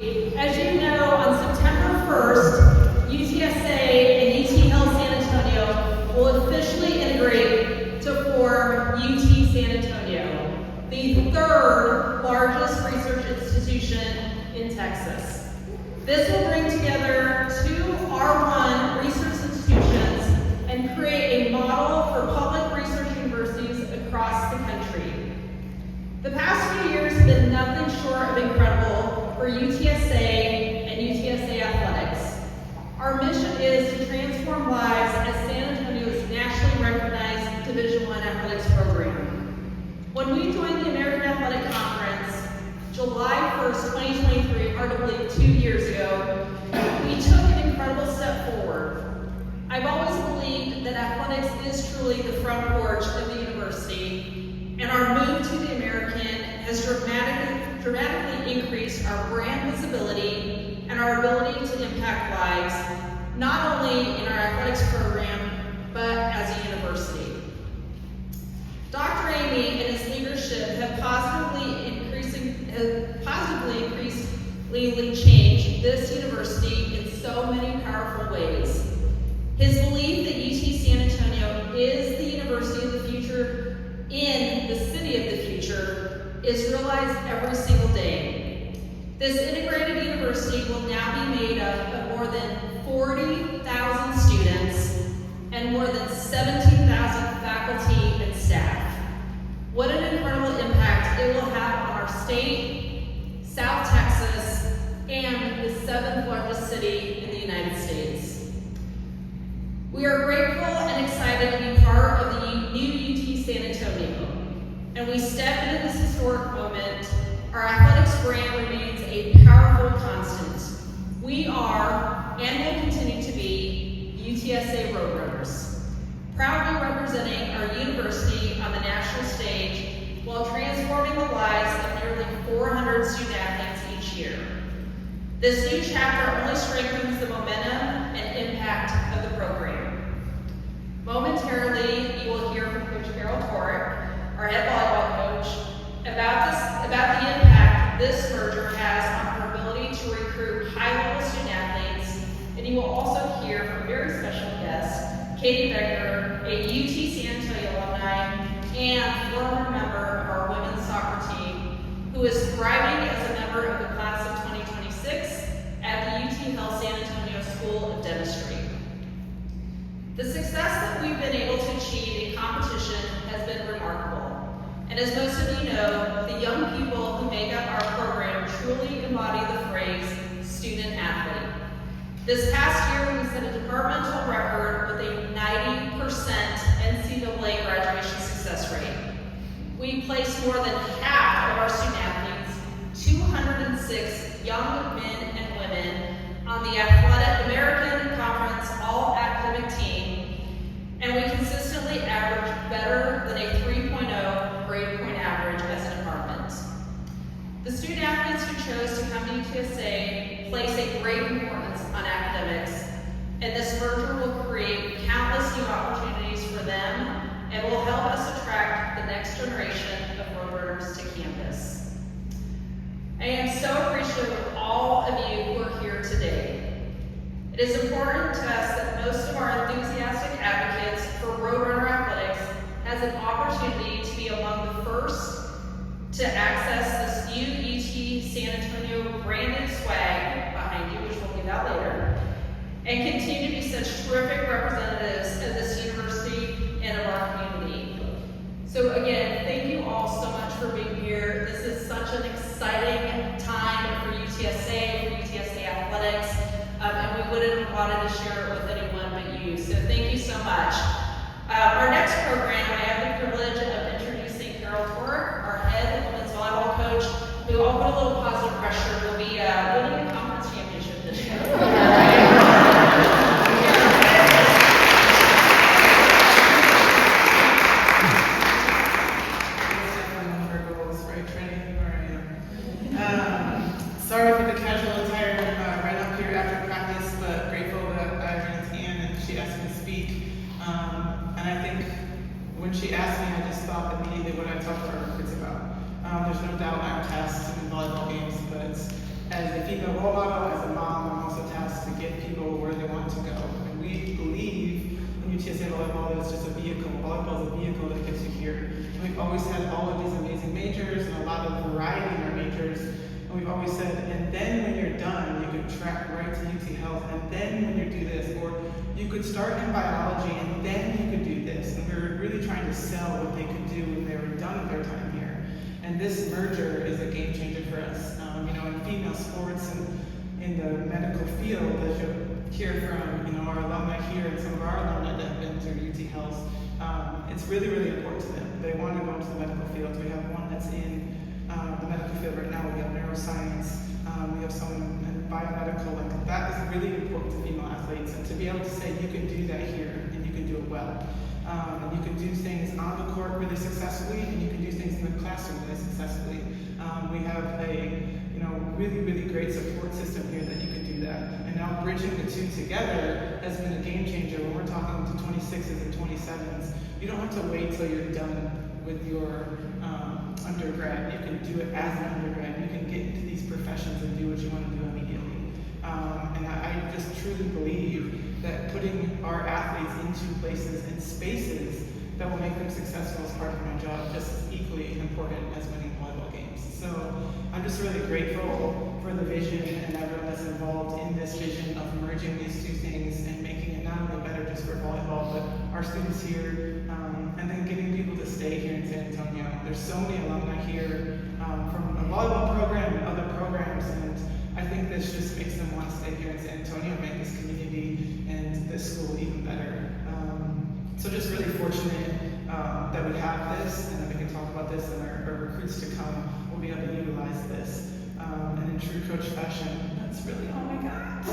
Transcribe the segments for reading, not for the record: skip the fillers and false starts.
As you know, on September 1st, UTSA and UT Health San Antonio will officially integrate to form UT San Antonio, the third largest research institution in Texas. This will bring together two R1 research institutions and create a model for public research universities across the country. The past few years have been nothing short of incredible for UTSA and UTSA athletics. Our mission is to transform lives as San Antonio's nationally recognized Division I athletics program. When we joined the American Athletic Conference, July 1st, 2023, hard to believe 2 years ago, we took an incredible step forward. I've always believed that athletics is truly the front porch of the university, and our move to the American has dramatically increased our brand visibility and our ability to impact lives, not only in our athletics program, but as a university. Dr. Amy and his leadership have positively increasingly changed this university in so many powerful ways. His belief that UT San Antonio is the university of the future in the city of the future is realized every single day. This integrated university will now be made up of more than 40,000 students and more than 17,000 faculty and staff. What an incredible impact it will have on our state, South Texas, and the 7th largest city in the United States. We are grateful and excited to be part of the new UT San Antonio. And we step into this historic moment, our athletics brand remains a powerful constant. We are, and will continue to be, UTSA Roadrunners, proudly representing our university on the national stage while transforming the lives of nearly 400 student athletes each year. This new chapter only strengthens the momentum and impact of the program. Momentarily, you will hear from Coach Carol Torek, our head volleyball coach, about the impact this merger has on her ability to recruit high-level student athletes, and you will also hear from a very special guest, Katie Becker, a UT San Antonio alumni and former member of our women's soccer team, who is thriving as a member of the class of 2026 at the UT Health San Antonio School of Dentistry. The success that we've been able to achieve in competition has been remarkable. And as most of you know, the young people who make up our program truly embody the phrase student athlete. This past year, we set a departmental record with a 90% NCAA graduation success rate. We placed more than half of our student athletes, 206 young men and women, on the American Conference All-Academic Team, and we consistently average better than a 3.0 grade point average as a department. The student athletes who chose to come to UTSA place a great importance on academics, and this merger will create countless new opportunities for them and will help us attract the next generation of Roadrunners to campus. I am so appreciative of all of you who are here today. It is important to us that most of our enthusiastic advocates for Roadrunner athletics has an opportunity to be among the first to access this new UT San Antonio branded swag behind you, which we'll give out later, and continue to be such terrific representatives of this university and of our community. So again, thank you all so much for being here. This is such an exciting time for UTSA, for UTSA athletics, and we wouldn't have wanted to share it with anyone but you. So thank you so much. Our next program, I have the privilege of introducing Carol Torek, our head women's volleyball coach, who I'll put a little positive pressure, will be winning the conference championship this year. Sorry for the casual attire right up here after practice, but grateful that I ran tan and she asked me to speak. And I think when she asked me, I just thought immediately what I talked to our kids about. There's no doubt I'm tasked in volleyball games, but as a female role model, as a mom, I'm also tasked to get people where they want to go. And we believe in UTSA volleyball that it's just a vehicle. Volleyball is a vehicle that gets you here. And we've always had all of these amazing majors and a lot of variety in our majors. And we've always said, and then when you're done, you can track right to UT Health, and then when you do this, or you could start in biology, and then you could do this. And we were really trying to sell what they could do when they were done with their time here. And this merger is a game changer for us. In female sports and in the medical field, as you'll hear from, our alumni here and some of our alumni that have been through UT Health, it's really, really important to them. They want to go into the medical field. We have one that's in the medical field right now. We have neuroscience. We have someone in biomedical. Like, that is really important to female athletes. And to be able to say you can do that here and you can do it well. And you can do things on the court really successfully, and you can do things in the classroom really successfully. We have a really, really great support system here that you can do that. And now bridging the two together has been a game changer. When we're talking to 26s and 27s, you don't have to wait till you're done with your undergrad. You can do it as an undergrad. You can get into these professions and do what you want to do immediately. And I just truly believe that putting our athletes into places and spaces that will make them successful as part of my job just as equally important as winning volleyball games. So I'm just really grateful for the vision and everyone that's involved in this vision of merging these two things and making it not only better just for volleyball, but our students here, and then getting people to stay here in San Antonio. There's so many alumni here from the volleyball program and other programs, and I think this just makes them want to stay here in San Antonio and make this community and this school even better. So just really fortunate that we have this and that we can talk about this, and our recruits to come will be able to utilize this. And in true coach fashion, that's really all I got.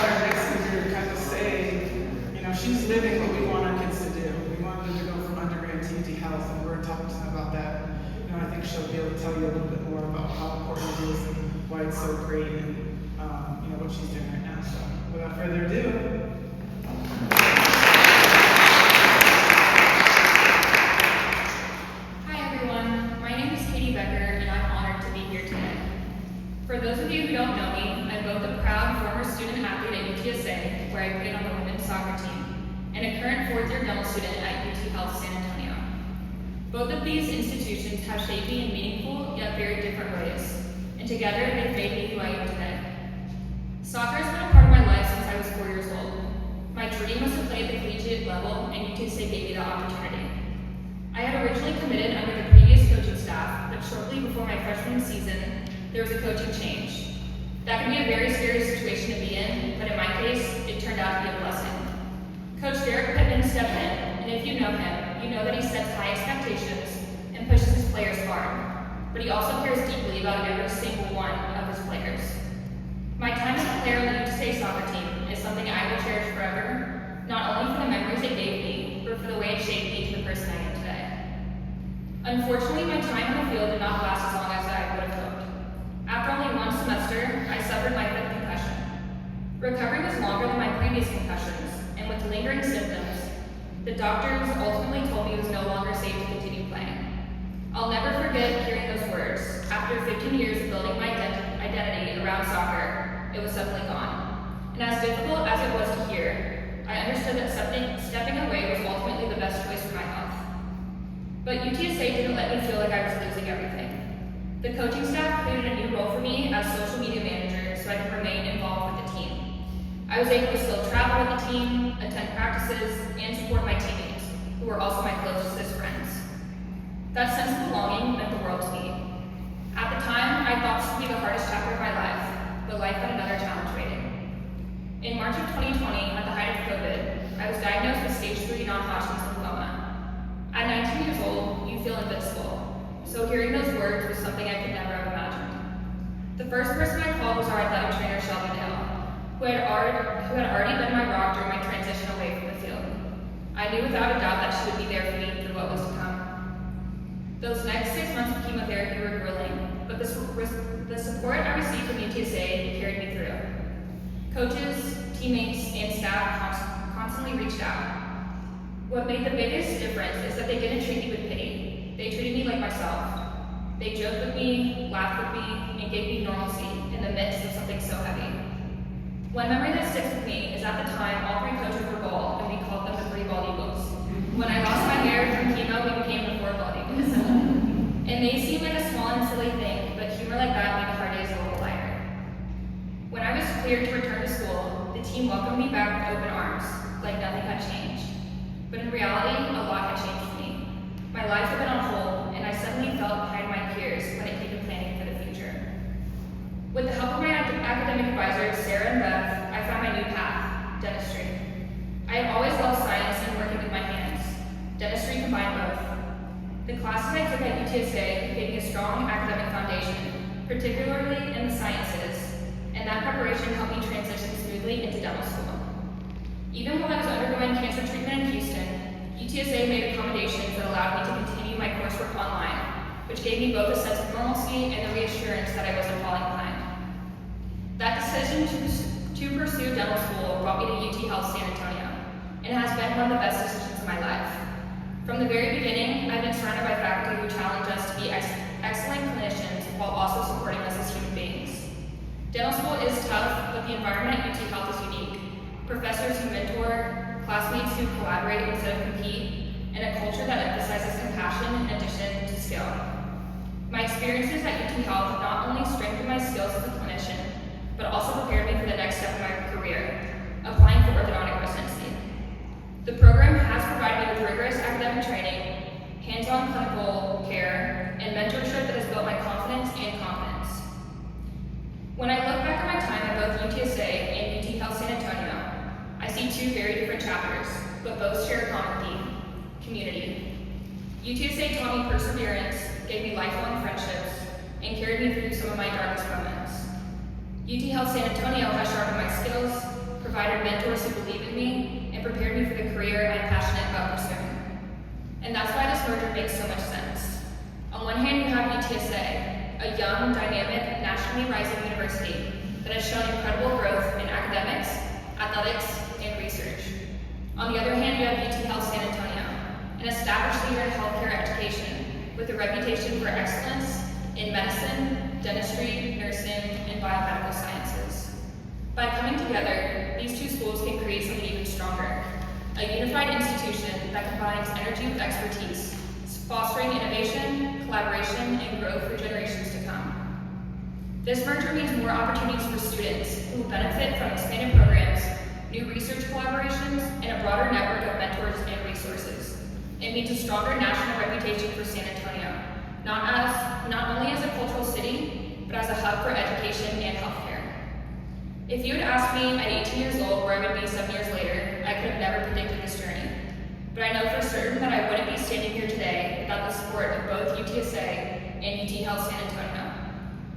Our next speaker kind of say, she's living what we want our kids to do. We want them to go from undergrad to UT Health, and we're talking to them about that. I think she'll be able to tell you a little bit more about how important it is and why it's so great, and what she's doing right now. So without further ado. For those of you who don't know me, I'm both a proud former student athlete at UTSA, where I played on the women's soccer team, and a current fourth-year dental student at UT Health San Antonio. Both of these institutions have shaped me in meaningful yet very different ways, and together they've made me who I am today. Soccer has been a part of my life since I was 4 years old. My dream was to play at the collegiate level, and UTSA gave me the opportunity. I had originally committed under the previous coaching staff, but shortly before my freshman season, there was a coaching change. That can be a very scary situation to be in, but in my case, it turned out to be a blessing. Coach Derek Pittman stepped in, and if you know him, you know that he sets high expectations and pushes his players hard, but he also cares deeply about every single one of his players. My time as a player on the UTSA soccer team is something I will cherish forever, not only for the memories it gave me, but for the way it shaped me to the person I am today. Unfortunately, my time on the field did not last as long as I would have hoped. After only one semester, I suffered my fifth concussion. Recovery was longer than my previous concussions, and with lingering symptoms, the doctors ultimately told me it was no longer safe to continue playing. I'll never forget hearing those words. After 15 years of building my identity around soccer, it was suddenly gone. And as difficult as it was to hear, I understood that stepping away was ultimately the best choice for my health. But UTSA didn't let me feel like I was losing everything. The coaching staff created a new role for me as social media manager so I could remain involved with the team. I was able to still travel with the team, attend practices, and support my teammates, who were also my closest friends. That sense of belonging meant the world to me. At the time, I thought this would be the hardest chapter of my life, but life had another challenge waiting. In March of 2020, at the height of COVID, I was diagnosed with stage 3 non-Hodgkin's lymphoma. At 19 years old, you feel invincible. So hearing those words was something I could never have imagined. The first person I called was our athletic trainer, Shelby Dale, who had already been my rock during my transition away from the field. I knew without a doubt that she would be there for me through what was to come. Those next 6 months of chemotherapy were grueling, but the support I received from UTSA carried me through. Coaches, teammates, and staff constantly reached out. What made the biggest difference is that they didn't treat me with pity. They treated me like myself. They joked with me, laughed with me, and gave me normalcy in the midst of something so heavy. One memory that sticks with me is at the time all three coaches were bald, and we called them the three bald eagles. When I lost my hair from chemo, we became the four bald eagles. It may seem like a small and silly thing, but humor like that made hard days a little lighter. When I was cleared to return to school, the team welcomed me back with open arms, like nothing had changed. But in reality, a lot had changed for me. My life had been on hold, and I suddenly felt behind my peers when it came to planning for the future. With the help of my academic advisors, Sarah and Beth, I found my new path, dentistry. I had always loved science and working with my hands. Dentistry combined both. The classes I took at UTSA gave me a strong academic foundation, particularly in the sciences, and that preparation helped me transition smoothly into dental school. Even while I was undergoing cancer treatment in Houston, UTSA made accommodations that allowed me to continue my coursework online, which gave me both a sense of normalcy and the reassurance that I wasn't falling behind. That decision to pursue dental school brought me to UT Health San Antonio, and it has been one of the best decisions of my life. From the very beginning, I've been surrounded by faculty who challenge us to be excellent clinicians while also supporting us as human beings. Dental school is tough, but the environment at UT Health is unique. Professors who mentor, classmates who collaborate instead of compete, and a culture that emphasizes compassion in addition to skill. My experiences at UT Health not only strengthened my skills as a clinician, but also prepared me for the next step in my career, applying for orthodontic residency. The program has provided me with rigorous academic training, hands-on clinical care, and mentorship that has built my confidence and competence. When I look back at my time at both UTSA and UT Health San Antonio, I see two very different chapters, but both share a common theme: community. UTSA taught me perseverance, gave me lifelong friendships, and carried me through some of my darkest moments. UT Health San Antonio has sharpened my skills, provided mentors who believe in me, and prepared me for the career I'm passionate about pursuing. And that's why this merger makes so much sense. On one hand, you have UTSA, a young, dynamic, nationally rising university that has shown incredible growth in academics, athletics, and research. On the other hand, you have UT Health San Antonio, an established leader in healthcare education with a reputation for excellence in medicine, dentistry, nursing, and biomedical sciences. By coming together, these two schools can create something even stronger, a unified institution that combines energy with expertise, fostering innovation, collaboration, and growth for generations to come. This merger means more opportunities for students who will benefit from expanded programs, new research collaborations, and a broader network of mentors and resources. It means a stronger national reputation for San Antonio, not only as a cultural city, but as a hub for education and healthcare. If you had asked me at 18 years old where I would be 7 years later, I could have never predicted this journey. But I know for certain that I wouldn't be standing here today without the support of both UTSA and UT Health San Antonio.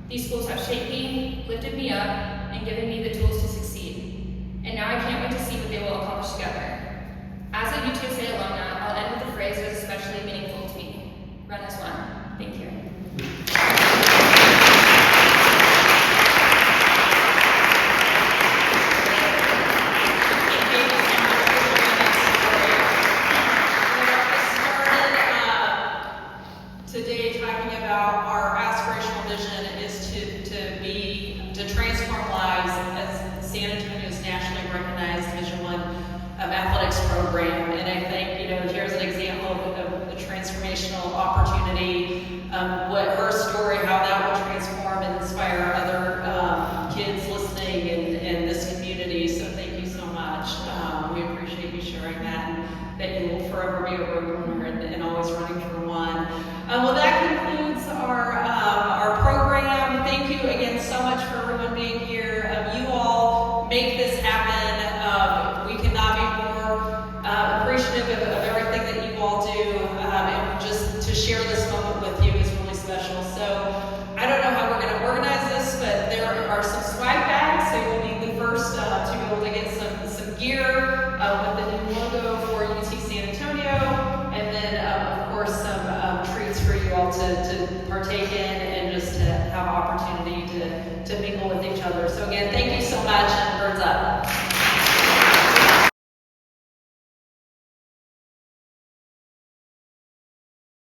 These schools have shaped me, lifted me up, and given me the tools to succeed. And now I can't wait to see what they will accomplish together. As a UTSA alumna, I'll end with a phrase that is especially meaningful to me: run as one. Thank you. Today, talking about our aspirational vision is to transform lives as San Antonio's nationally recognized Division I athletics program. And I think, here's an example of a transformational opportunity, what her story, how that will transform and inspire other kids listening in this community. So thank you so much. We appreciate you sharing that, and that you will forever be a road runner and always running for one. Well, that concludes our program. Thank you again so much for everyone being here. You all make this happen. We cannot be more appreciative of everything that you all do, and just to share this moment with you is really special. So I don't know how we're going to organize this, but there are some swag bags, so you'll be the first to be able to get some gear with the new logo for UT San Antonio, and then of course some treats for you all to partake in.